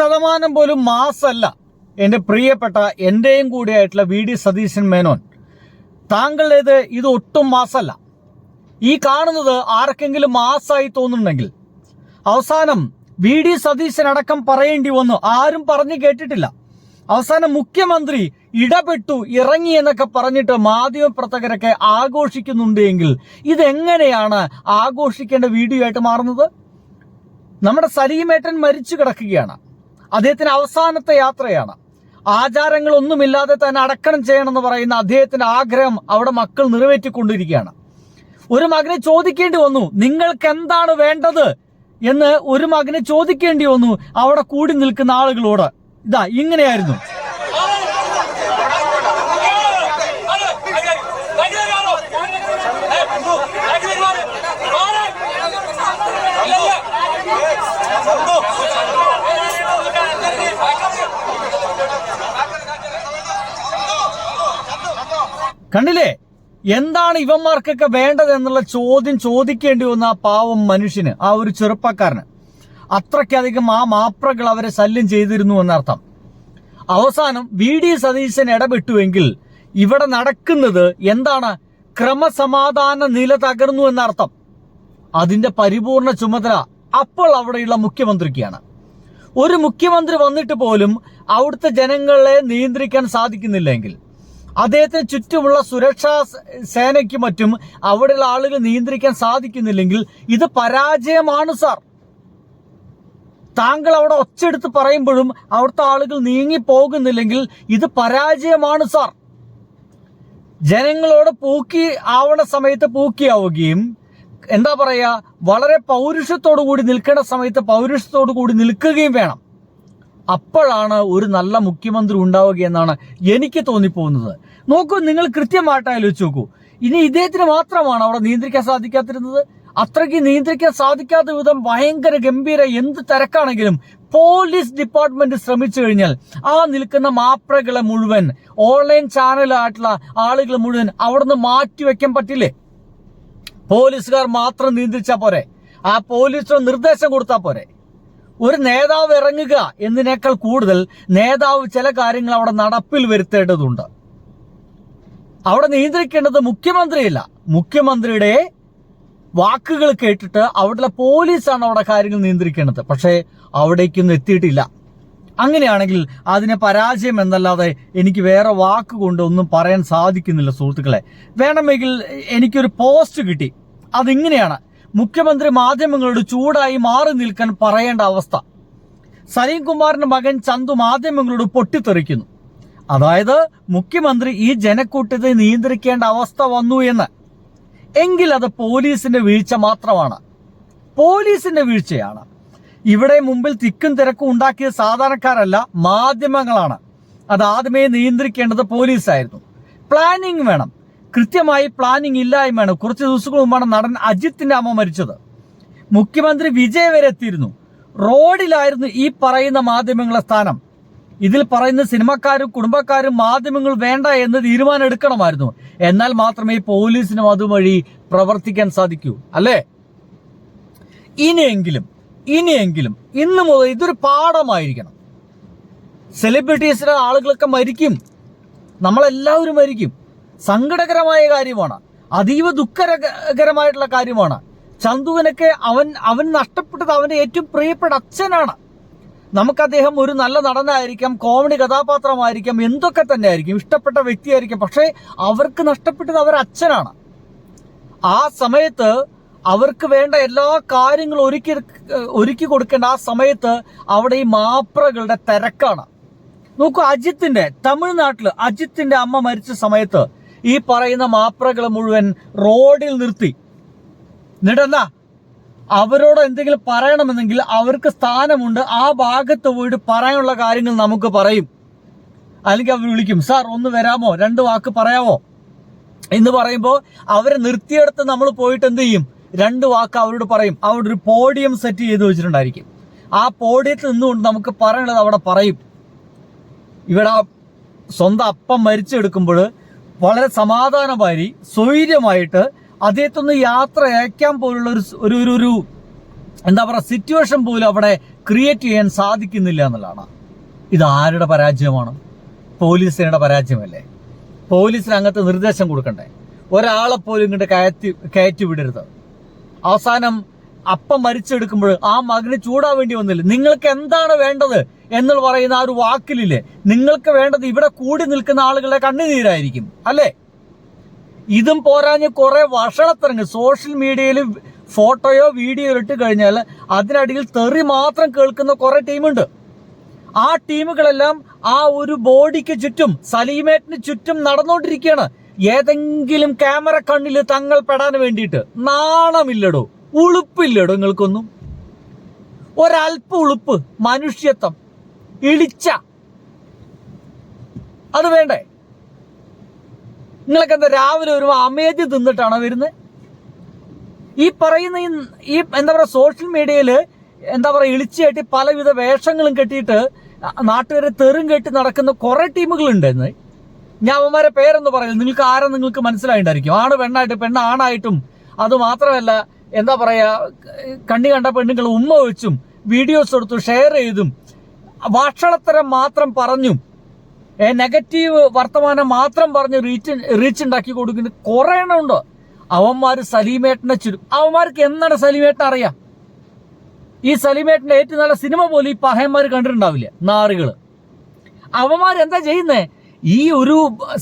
1% പോലും മാസല്ല എൻ്റെ പ്രിയപ്പെട്ട എൻ്റെയും കൂടിയായിട്ടുള്ള വി.ഡി. സതീശൻ മേനോൻ. താങ്കളുടേത് ഇത് ഒട്ടും മാസല്ല. ഈ കാണുന്നത് ആർക്കെങ്കിലും മാസമായി തോന്നുന്നുണ്ടെങ്കിൽ അവസാനം വി.ഡി. സതീശൻ അടക്കം പറയേണ്ടി വന്നു. ആരും പറഞ്ഞു കേട്ടിട്ടില്ല. അവസാനം മുഖ്യമന്ത്രി ഇടപെട്ടു ഇറങ്ങി എന്നൊക്കെ പറഞ്ഞിട്ട് മാധ്യമപ്രവർത്തകരൊക്കെ ആഘോഷിക്കുന്നുണ്ട് എങ്കിൽ ഇതെങ്ങനെയാണ് ആഘോഷിക്കേണ്ട വീഡിയോ ആയിട്ട് മാറുന്നത്? നമ്മുടെ സലീമേട്ടൻ മരിച്ചു കിടക്കുകയാണ്. അദ്ദേഹത്തിന് അവസാനത്തെ യാത്രയാണ്. ആചാരങ്ങളൊന്നുമില്ലാതെ തന്നെ അടക്കണം ചെയ്യണമെന്ന് പറയുന്ന അദ്ദേഹത്തിന്റെ ആഗ്രഹം അവിടെ മക്കൾ നിറവേറ്റിക്കൊണ്ടിരിക്കുകയാണ്. ഒരു മകനെ ചോദിക്കേണ്ടി വന്നു, നിങ്ങൾക്ക് എന്താണ് വേണ്ടത് എന്ന് ഒരു മകനെ ചോദിക്കേണ്ടി വന്നു അവിടെ കൂടി നിൽക്കുന്ന ആളുകളോട്. ഇതാ ഇങ്ങനെയായിരുന്നു. കണ്ടില്ലേ, എന്താണ് ഇവന്മാർക്കൊക്കെ വേണ്ടത് എന്നുള്ള ചോദ്യം ചോദിക്കേണ്ടി വന്ന ആ പാവം മനുഷ്യന്, ആ ഒരു ചെറുപ്പക്കാരന്. അത്രയ്ക്കധികം ആ മാപ്രകൾ അവരെ ശല്യം ചെയ്തിരുന്നു എന്നർത്ഥം. അവസാനം വി.ഡി. സതീശൻ ഇടപെട്ടുവെങ്കിൽ ഇവിടെ നടക്കുന്നത് എന്താണ്? ക്രമസമാധാന നില തകർന്നു എന്നർത്ഥം. അതിന്റെ പരിപൂർണ ചുമതല അപ്പോൾ അവിടെയുള്ള മുഖ്യമന്ത്രിക്കാണ്. ഒരു മുഖ്യമന്ത്രി വന്നിട്ട് പോലും അവിടുത്തെ ജനങ്ങളെ നിയന്ത്രിക്കാൻ സാധിക്കുന്നില്ലെങ്കിൽ, അദ്ദേഹത്തിന് ചുറ്റുമുള്ള സുരക്ഷാ സേനയ്ക്കും മറ്റും അവിടെയുള്ള ആളുകൾ നിയന്ത്രിക്കാൻ സാധിക്കുന്നില്ലെങ്കിൽ ഇത് പരാജയമാണ് സാർ. താങ്കൾ അവിടെ ഒച്ചെടുത്ത് പറയുമ്പോഴും അവിടുത്തെ ആളുകൾ നീങ്ങി പോകുന്നില്ലെങ്കിൽ ഇത് പരാജയമാണ് സാർ. ജനങ്ങളോട് പൂക്കി ആവണ സമയത്ത് പൂക്കിയാവുകയും, എന്താ പറയാ, വളരെ പൗരുഷത്തോടു കൂടി നിൽക്കേണ്ട സമയത്ത് പൗരുഷത്തോടു കൂടി നിൽക്കുകയും വേണം. അപ്പോഴാണ് ഒരു നല്ല മുഖ്യമന്ത്രി ഉണ്ടാവുക എന്നാണ് എനിക്ക് തോന്നിപ്പോകുന്നത്. നോക്കൂ, നിങ്ങൾ കൃത്യമായിട്ട് ആലോചിച്ച് നോക്കൂ. ഇനി ഇദ്ദേഹത്തിന് മാത്രമാണ് അവിടെ നിയന്ത്രിക്കാൻ സാധിക്കാതിരുന്നത്. അത്രയ്ക്ക് നിയന്ത്രിക്കാൻ സാധിക്കാത്ത വിധം ഭയങ്കര ഗംഭീര എന്ത് തിരക്കാണെങ്കിലും പോലീസ് ഡിപ്പാർട്ട്മെന്റ് ശ്രമിച്ചു കഴിഞ്ഞാൽ ആ നിൽക്കുന്ന മാപ്രകളെ മുഴുവൻ, ഓൺലൈൻ ചാനലായിട്ടുള്ള ആളുകൾ മുഴുവൻ അവിടുന്ന് മാറ്റിവെക്കാൻ പറ്റില്ലേ? പോലീസുകാർ മാത്രം നിയന്ത്രിച്ചാൽ പോരെ? ആ പോലീസിന് നിർദ്ദേശം കൊടുത്താൽ പോരെ? ഒരു നേതാവ് ഇറങ്ങുക എന്നതിനേക്കാൾ കൂടുതൽ നേതാവ് ചില കാര്യങ്ങൾ അവിടെ നടപ്പിൽ വരുത്തേണ്ടതുണ്ട്. അവിടെ നിയന്ത്രിക്കേണ്ടത് മുഖ്യമന്ത്രിയല്ല, മുഖ്യമന്ത്രിയുടെ വാക്കുകൾ കേട്ടിട്ട് അവിടെയുള്ള പോലീസാണ് അവിടെ കാര്യങ്ങൾ നിയന്ത്രിക്കേണ്ടത്. പക്ഷേ അവിടേക്കൊന്നും എത്തിയിട്ടില്ല. അങ്ങനെയാണെങ്കിൽ അതിനെ പരാജയം എന്നല്ലാതെ എനിക്ക് വേറെ വാക്കുകൊണ്ട് ഒന്നും പറയാൻ സാധിക്കുന്നില്ല സുഹൃത്തുക്കളെ. വേണമെങ്കിൽ എനിക്കൊരു പോസ്റ്റ് കിട്ടി, അതിങ്ങനെയാണ്: മുഖ്യമന്ത്രി മാധ്യമങ്ങളോട് ചൂടായി മാറി നിൽക്കാൻ പറയേണ്ട അവസ്ഥ. സലീം കുമാറിന്റെ മകൻ ചന്തു മാധ്യമങ്ങളോട് പൊട്ടിത്തെറിക്കുന്നു. അതായത് മുഖ്യമന്ത്രി ഈ ജനക്കൂട്ടത്തെ നിയന്ത്രിക്കേണ്ട അവസ്ഥ വന്നു എന്ന്. എങ്കിൽ അത് പോലീസിന്റെ വീഴ്ച മാത്രമാണ്, പോലീസിന്റെ വീഴ്ചയാണ്. ഇവിടെ മുമ്പിൽ തിക്കും തിരക്കും ഉണ്ടാക്കിയ സാധാരണക്കാരല്ല, മാധ്യമങ്ങളാണ്. അത് ആദ്യമേ നിയന്ത്രിക്കേണ്ടത് പോലീസായിരുന്നു. പ്ലാനിങ് വേണം, കൃത്യമായി പ്ലാനിങ് ഇല്ലായ്മയാണ്. കുറച്ച് ദിവസങ്ങൾ മുമ്പാണ് നടൻ അജിത്തിന്റെ അമ്മ മരിച്ചത്. മുഖ്യമന്ത്രി വിജയ് വരെ എത്തിയിരുന്നു. റോഡിലായിരുന്നു ഈ പറയുന്ന മാധ്യമങ്ങളുടെ സ്ഥാനം. ഇതിൽ പറയുന്ന സിനിമക്കാരും കുടുംബക്കാരും മാധ്യമങ്ങൾ വേണ്ട എന്ന് തീരുമാനം എടുക്കണമായിരുന്നു. എന്നാൽ മാത്രമേ പോലീസിനും അതുവഴി പ്രവർത്തിക്കാൻ സാധിക്കൂ, അല്ലേ? ഇനിയെങ്കിലും ഇന്നു മുതൽ ഇതൊരു പാഠമായിരിക്കണം. സെലിബ്രിറ്റീസിലെ ആളുകളൊക്കെ മരിക്കും, നമ്മളെല്ലാവരും മരിക്കും. സങ്കടകരമായ കാര്യമാണ്, അതീവ ദുഃഖകരമായിട്ടുള്ള കാര്യമാണ്. ചന്തുവിനൊക്കെ അവൻ നഷ്ടപ്പെട്ടത് അവന്റെ ഏറ്റവും പ്രിയപ്പെട്ട അച്ഛനാണ്. നമുക്ക് അദ്ദേഹം ഒരു നല്ല നടനായിരിക്കാം, കോമഡി കഥാപാത്രമായിരിക്കാം, എന്തൊക്കെ തന്നെ ആയിരിക്കും, ഇഷ്ടപ്പെട്ട വ്യക്തിയായിരിക്കും. പക്ഷേ അവർക്ക് നഷ്ടപ്പെട്ടത് അവരുടെ അച്ഛനാണ്. ആ സമയത്ത് അവർക്ക് വേണ്ട എല്ലാ കാര്യങ്ങളും ഒരുക്കി കൊടുക്കേണ്ട ആ സമയത്ത് അവിടെ ഈ മാപ്രകളുടെ തിരക്കാണ്. നോക്കൂ, തമിഴ്നാട്ടില് അജിത്തിന്റെ അമ്മ മരിച്ച സമയത്ത് ഈ പറയുന്ന മാപ്രകളെ മുഴുവൻ റോഡിൽ നിർത്തി. എന്നിട്ടെന്താ, അവരോട് എന്തെങ്കിലും പറയണമെന്നെങ്കിൽ അവർക്ക് സ്ഥാനമുണ്ട്, ആ ഭാഗത്ത് പോയിട്ട് പറയാനുള്ള കാര്യങ്ങൾ നമുക്ക് പറയും. അല്ലെങ്കിൽ അവർ വിളിക്കും, സാർ ഒന്ന് വരാമോ, 2 വാക്ക് പറയാമോ എന്ന് പറയുമ്പോൾ അവരെ നിർത്തിയെടുത്ത് നമ്മൾ പോയിട്ട് എന്ത് ചെയ്യും? 2 വാക്ക് അവരോട് പറയും. അവിടെ ഒരു പോഡിയം സെറ്റ് ചെയ്ത് വെച്ചിട്ടുണ്ടായിരിക്കും. ആ പോഡിയത്തിൽ നിന്നുകൊണ്ട് നമുക്ക് പറയാനുള്ളത് അവിടെ പറയും. ഇവിടെ സ്വന്തം അപ്പം മരിച്ചെടുക്കുമ്പോൾ വളരെ സമാധാനമായി സ്വൈര്യമായിട്ട് അദ്ദേഹത്തൊന്ന് യാത്ര അയക്കാൻ പോലുള്ള ഒരു എന്താ പറയുക സിറ്റുവേഷൻ പോലും അവിടെ ക്രിയേറ്റ് ചെയ്യാൻ സാധിക്കുന്നില്ല എന്നുള്ളതാണ്. ഇത് ആരുടെ പരാജയമാണ്? പോലീസിന്റെ പരാജയമല്ലേ? പോലീസിന് അങ്ങനത്തെ നിർദ്ദേശം കൊടുക്കണ്ടേ? ഒരാളെ പോലും ഇങ്ങോട്ട് കയറ്റി വിടരുത്. അവസാനം അപ്പം മരിച്ചെടുക്കുമ്പോൾ ആ മകന് ചൂടാവേണ്ടി വന്നില്ല. നിങ്ങൾക്ക് എന്താണ് വേണ്ടത് എന്ന് പറയുന്ന ആ ഒരു വാക്കിലില്ലേ, നിങ്ങൾക്ക് വേണ്ടത് ഇവിടെ കൂടി നിൽക്കുന്ന ആളുകളുടെ കണ്ണുനീരായിരിക്കും അല്ലേ? ഇതും പോരാഞ്ഞ് കുറെ വഷളത്തിറങ്ങി സോഷ്യൽ മീഡിയയിൽ ഫോട്ടോയോ വീഡിയോയോ ഇട്ട് കഴിഞ്ഞാൽ അതിനടിയിൽ തെറി മാത്രം കേൾക്കുന്ന കുറെ ടീമുണ്ട്. ആ ടീമുകളെല്ലാം ആ ഒരു ബോഡിക്ക് ചുറ്റും, സലീമേറ്റിന് ചുറ്റും നടന്നുകൊണ്ടിരിക്കുകയാണ്. ഏതെങ്കിലും ക്യാമറ കണ്ണിൽ തങ്ങൾ പെടാൻ വേണ്ടിയിട്ട്. നാണമില്ലടോ, ഉളുപ്പില്ലടോ നിങ്ങൾക്കൊന്നും? ഒരല്പ ഉളുപ്പ്, മനുഷ്യത്വം, ഇളിച്ച അത് വേണ്ടേ? നിങ്ങളൊക്കെ എന്താ രാവിലെ വരുമ്പോൾ അമേദ്യം തിന്നിട്ടാണോ വരുന്നത്? ഈ പറയുന്ന ഈ എന്താ പറയുക, സോഷ്യൽ മീഡിയയിൽ എന്താ പറയുക, ഇളിച്ചായിട്ട് പലവിധ വേഷങ്ങളും കെട്ടിയിട്ട് നാട്ടുകാരെ തെറും കെട്ടി നടക്കുന്ന കുറെ ടീമുകളുണ്ടെന്ന്. ഞാൻ അവന്മാരെ പേരെന്ന് പറയുന്നത് നിങ്ങൾക്ക് നിങ്ങൾക്ക് മനസ്സിലായിട്ടായിരിക്കും. ആണ് പെണ്ണായിട്ട്, പെണ്ണ് ആണായിട്ടും. അത് മാത്രമല്ല, എന്താ പറയാ, കണ്ണി കണ്ട പെണ്ണുങ്ങൾ ഉമ്മ വെച്ചും വീഡിയോസ് എടുത്തു ഷെയർ ചെയ്തും ഭക്ഷണത്തരം മാത്രം പറഞ്ഞും നെഗറ്റീവ് വർത്തമാനം മാത്രം പറഞ്ഞ് റീച്ച് ഉണ്ടാക്കി കൊടുക്കുന്ന കുറെ എണ്ണം ഉണ്ട്. അവന്മാര് സലീമേട്ടനെ അവന്മാർക്ക് എന്താണ് സലീമേട്ടനെ അറിയാം? ഈ സലീമേട്ടന്റെ ഏറ്റവും നല്ല സിനിമ പോലും ഈ പഹയന്മാർ കണ്ടിട്ടുണ്ടാവില്ല, നാറുകള്. അവന്മാരെന്താ ചെയ്യുന്നേ? ഈ ഒരു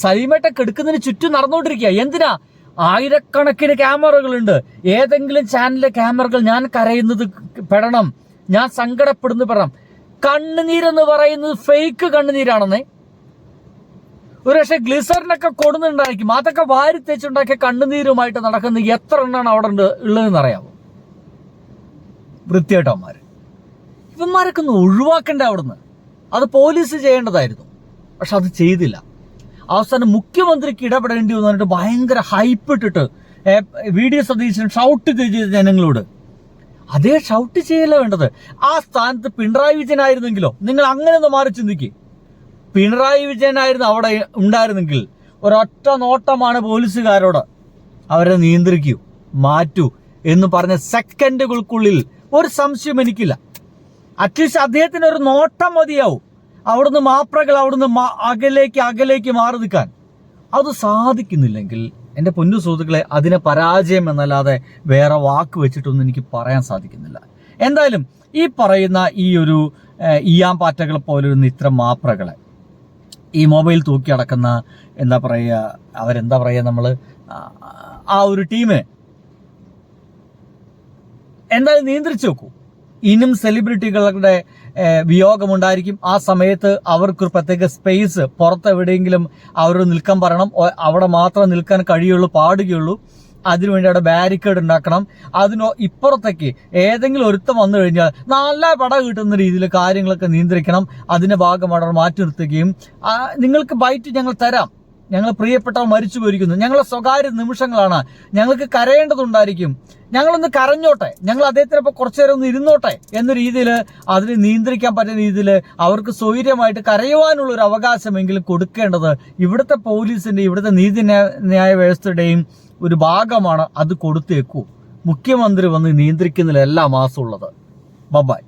സലീമേട്ടൻ കെടുക്കുന്നതിന് ചുറ്റും നടന്നുകൊണ്ടിരിക്കുക. എന്തിനാ? ആയിരക്കണക്കിന് ക്യാമറകളുണ്ട്. ഏതെങ്കിലും ചാനലിലെ ക്യാമറകൾ ഞാൻ കരയുന്നത് പെടണം, ഞാൻ സങ്കടപ്പെടുന്നു പെടണം. കണ്ണുനീരെന്ന് പറയുന്നത് ഫേക്ക് കണ്ണുനീരാണെന്നേ. ഒരു പക്ഷേ ഗ്ലിസറിനൊക്കെ കൊടുന്നുണ്ടായിരിക്കും. അതൊക്കെ വാരി തേച്ചുണ്ടാക്കിയ കണ്ണുനീരുമായിട്ട് നടക്കുന്ന എത്ര എണ്ണമാണ് അവിടെ ഉള്ളതെന്ന് അറിയാമോ? വൃത്തിയായിട്ടവന്മാര്. ഇവന്മാരൊക്കെ ഒന്ന് ഒഴിവാക്കണ്ടേ അവിടുന്ന്? അത് പോലീസ് ചെയ്യേണ്ടതായിരുന്നു. പക്ഷെ അത് ചെയ്തില്ല. അവസാനം മുഖ്യമന്ത്രിക്ക് ഇടപെടേണ്ടി വന്നു പറഞ്ഞിട്ട് ഭയങ്കര ഹൈപ്പ് ഇട്ടിട്ട് VD സതീശൻ ഷൗട്ട് ചെയ്ത ജനങ്ങളോട്. അതേ ഷൗട്ട് ചെയ്യല്ല വേണ്ടത്. ആ സ്ഥാനത്ത് പിണറായി വിജയനായിരുന്നെങ്കിലോ? നിങ്ങൾ അങ്ങനെ ഒന്ന് മാറി ചിന്തിക്കുക. പിണറായി വിജയനായിരുന്നു അവിടെ ഉണ്ടായിരുന്നെങ്കിൽ ഒരൊറ്റ നോട്ടമാണ് പോലീസുകാരോട്, അവരെ നിയന്ത്രിക്കൂ, മാറ്റൂ എന്ന് പറഞ്ഞ സെക്കൻഡുകൾക്കുള്ളിൽ. ഒരു സംശയം എനിക്കില്ല. അറ്റ്ലീസ്റ്റ് അദ്ദേഹത്തിന് ഒരു നോട്ടം മതിയാവും. അവിടുന്ന് മാപ്രകൾ അവിടുന്ന് അകലേക്ക് മാറി നിൽക്കാൻ. അത് സാധിക്കുന്നില്ലെങ്കിൽ എൻ്റെ പൊന്നു സുഹൃത്തുക്കളെ, അതിനെ പരാജയം എന്നല്ലാതെ വേറെ വാക്ക് വെച്ചിട്ടൊന്നും എനിക്ക് പറയാൻ സാധിക്കുന്നില്ല. എന്തായാലും ഈ പറയുന്ന ഈ ഒരു ഈയാമ്പാറ്റകളെ പോലിരുന്ന ഇത്തരം മാപ്രകളെ, ഈ മൊബൈൽ തൂക്കി അടക്കുന്ന എന്താ പറയുക, അവരെന്താ പറയുക, നമ്മൾ ആ ഒരു ടീമിനെ എന്തായാലും നിയന്ത്രിച്ചു വെക്കൂ. ഇനിയും സെലിബ്രിറ്റികളുടെ വിയോഗമുണ്ടായിരിക്കും. ആ സമയത്ത് അവർക്കൊരു പ്രത്യേക സ്പേസ് പുറത്തെവിടെയെങ്കിലും അവർ നിൽക്കാൻ പറയണം. അവിടെ മാത്രം നിൽക്കാൻ പാടുകയുള്ളൂ. അതിനുവേണ്ടി അവിടെ ബാരിക്കേഡ് ഉണ്ടാക്കണം. അതിനോ ഇപ്പുറത്തേക്ക് ഏതെങ്കിലും ഒരുത്തം വന്നു കഴിഞ്ഞാൽ നല്ല പട കിട്ടുന്ന രീതിയിൽ കാര്യങ്ങളൊക്കെ നിയന്ത്രിക്കണം. അതിന്റെ ഭാഗമാണ് മാറ്റി നിർത്തുകയും, നിങ്ങൾക്ക് ബൈറ്റ് ഞങ്ങൾ തരാം, ഞങ്ങൾ പ്രിയപ്പെട്ടവർ മരിച്ചു പോയിരിക്കുന്നു, ഞങ്ങളെ സ്വകാര്യ നിമിഷങ്ങളാണ്, ഞങ്ങൾക്ക് കരയേണ്ടതുണ്ടായിരിക്കും, ഞങ്ങളൊന്ന് കരഞ്ഞോട്ടെ, ഞങ്ങൾ അദ്ദേഹത്തിനൊപ്പം കുറച്ചു നേരം ഒന്ന് ഇരുന്നോട്ടെ എന്ന രീതിയിൽ അതിനെ നിയന്ത്രിക്കാൻ പറ്റുന്ന രീതിയിൽ അവർക്ക് സ്വൈര്യമായിട്ട് കരയുവാനുള്ള ഒരു അവകാശമെങ്കിലും കൊടുക്കേണ്ടത് ഇവിടുത്തെ പോലീസിന്റെ, ഇവിടുത്തെ നീതിന്യായ വ്യവസ്ഥയുടെയും ഒരു ഭാഗമാണ്. അത് കൊടുത്തേക്കൂ. മുഖ്യമന്ത്രി വന്ന് നിയന്ത്രിക്കുന്നില്ല എല്ലാ മാസവും ഉള്ളത്. ബൈ.